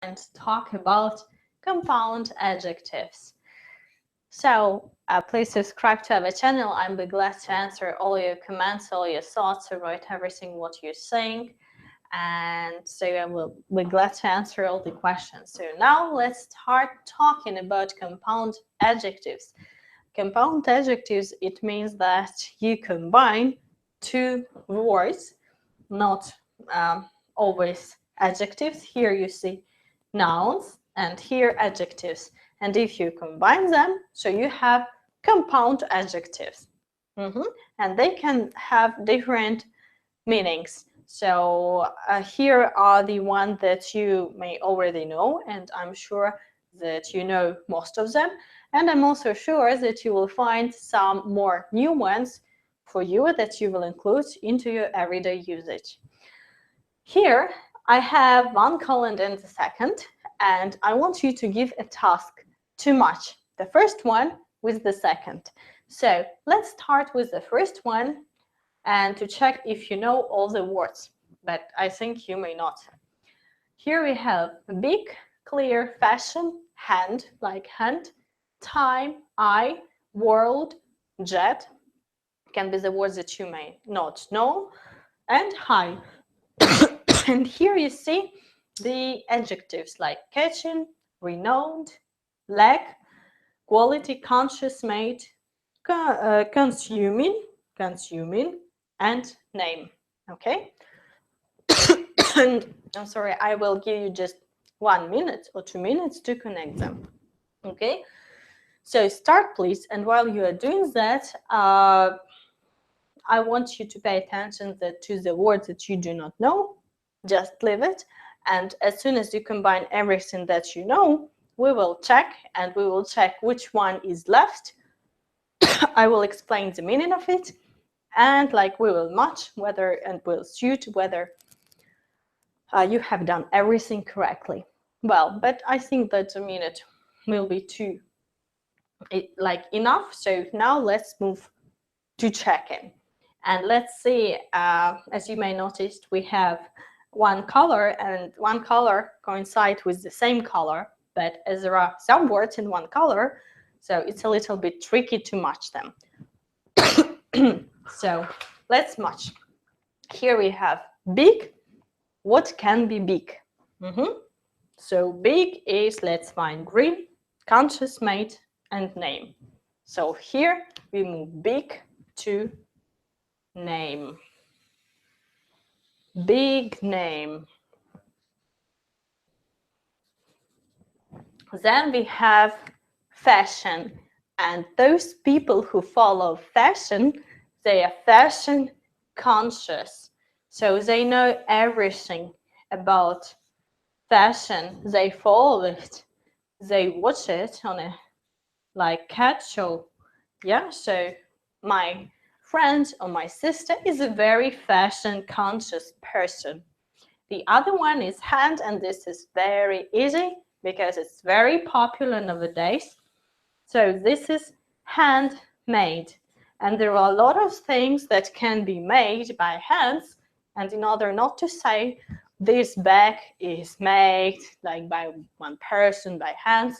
and talk about compound adjectives. So please subscribe to our channel. I'll be glad to answer all your comments, all your thoughts about everything what you're saying. And so I will be glad to answer all the questions. So now let's start talking about compound adjectives. Compound adjectives, it means that you combine two words, not always adjectives. Here you see nouns and here adjectives. And if you combine them, so you have compound adjectives. And they can have different meanings. So here are the ones that you may already know, and I'm sure that you know most of them. And I'm also sure that you will find some more new ones for you that you will include into your everyday usage. Here I have one column and the second, and I want you to give a task to match the first one with the second. So let's start with the first one and to check if you know all the words, but I think you may not. Here we have big, clear, fashion, hand, like hand, time, eye, world, jet, can be the words that you may not know, and high. And here you see the adjectives like catching, renowned, leg, quality, conscious, made, consuming, and name. Okay. And I'm sorry, I will give you just 1 minute or 2 minutes to connect them. Okay. So start, please. And while you are doing that, I want you to pay attention to the words that you do not know. Just leave it. And as soon as you combine everything that you know, we will check, and we will check which one is left. I will explain the meaning of it, and like we will match whether and will suit whether you have done everything correctly. Well, but I think that a minute will be too enough. So now let's move to checking. And let's see, as you may notice, we have one color, and one color coincides with the same color, but as there are some words in one color, so it's a little bit tricky to match them. So let's match. Here we have big. What can be big? So big is, let's find green, conscious, made, and name. So here we move big to name. Big name. Then we have fashion, and those people who follow fashion, they are fashion conscious. So they know everything about fashion. They follow it. They watch it on a cat show. Yeah, so my friend or my sister is a very fashion conscious person. The other one is hand, and this is very easy because it's very popular nowadays. So this is handmade, and there are a lot of things that can be made by hands. And in order not to say this bag is made like by one person by hands,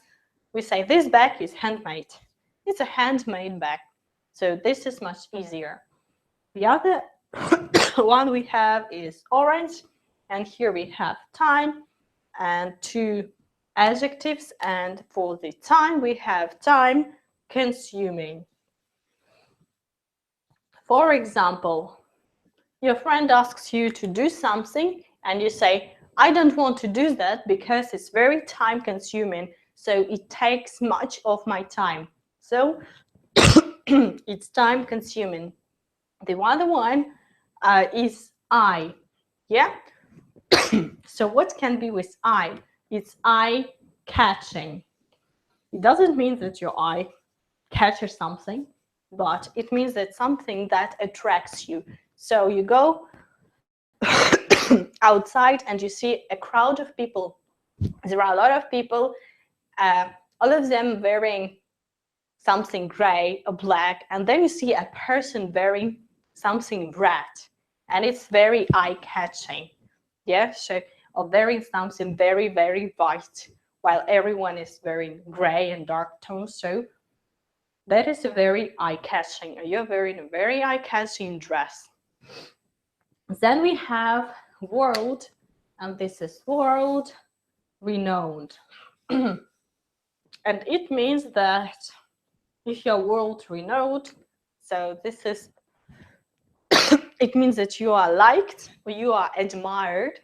we say this bag is handmade. It's a handmade bag. So this is much easier. The other one we have is orange, and here we have time and two adjectives, and for the time we have time consuming. For example, your friend asks you to do something and you say, I don't want to do that because it's very time consuming, so it takes much of my time. So it's time consuming. The other one is eye. Yeah. So what can be with eye? It's eye catching. It doesn't mean that your eye catches something, but it means that something that attracts you. So you go outside and you see a crowd of people. There are a lot of people, all of them wearing something gray or black, and then you see a person wearing something red, and it's very eye-catching. Yeah, so of wearing something very, very white, while everyone is wearing gray and dark tones. So that is a very eye-catching. You're wearing a very eye-catching dress. Then we have world, and this is world renowned. And it means that if you're world renowned, so this is, it means that you are liked or you are admired,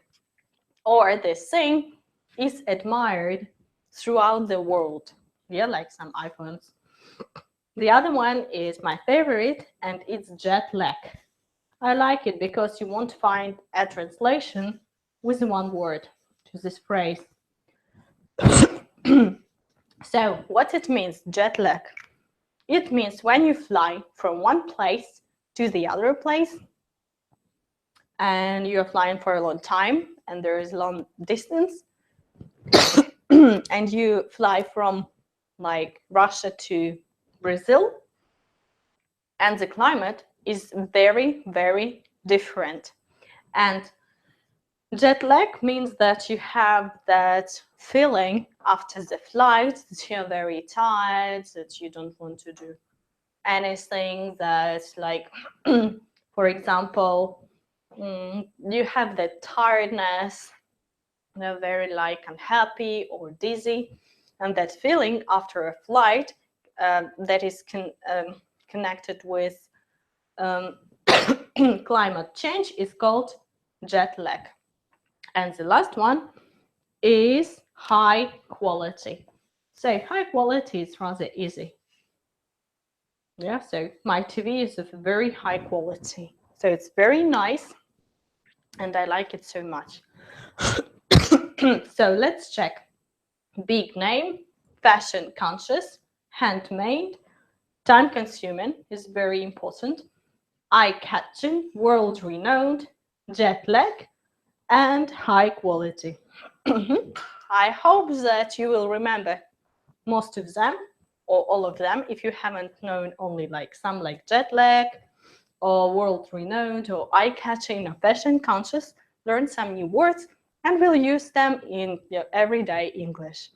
or this thing is admired throughout the world. Yeah, like some iPhones. The other one is my favorite, and it's jet lag. I like it because you won't find a translation with one word to this phrase. So what it means, jet lag? It means when you fly from one place to the other place, and you're flying for a long time, and there is long distance, and you fly from like Russia to Brazil, and the climate is very, very different. And jet lag means that you have that feeling after the flight that you're very tired, that you don't want to do anything, that like, for example, you have that tiredness, you're very like unhappy or dizzy, and that feeling after a flight that is connected with climate change is called jet lag. And the last one is high quality. So high quality is rather easy. Yeah, so my TV is of very high quality. So it's very nice, and I like it so much. So let's check. Big name, fashion conscious, handmade, time consuming is very important, eye-catching, world renowned, jet lag, and high quality. I hope that you will remember most of them or all of them. If you haven't known only like some, like jet lag or world renowned or eye-catching or fashion conscious, learn some new words and we'll use them in your everyday English.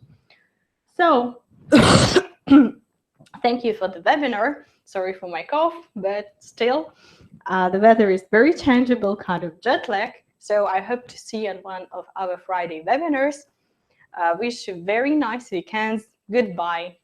So thank you for the webinar. Sorry for my cough, but still, the weather is very changeable, kind of jet lag. So I hope to see you on one of our Friday webinars. Wish you very nice weekends. Goodbye.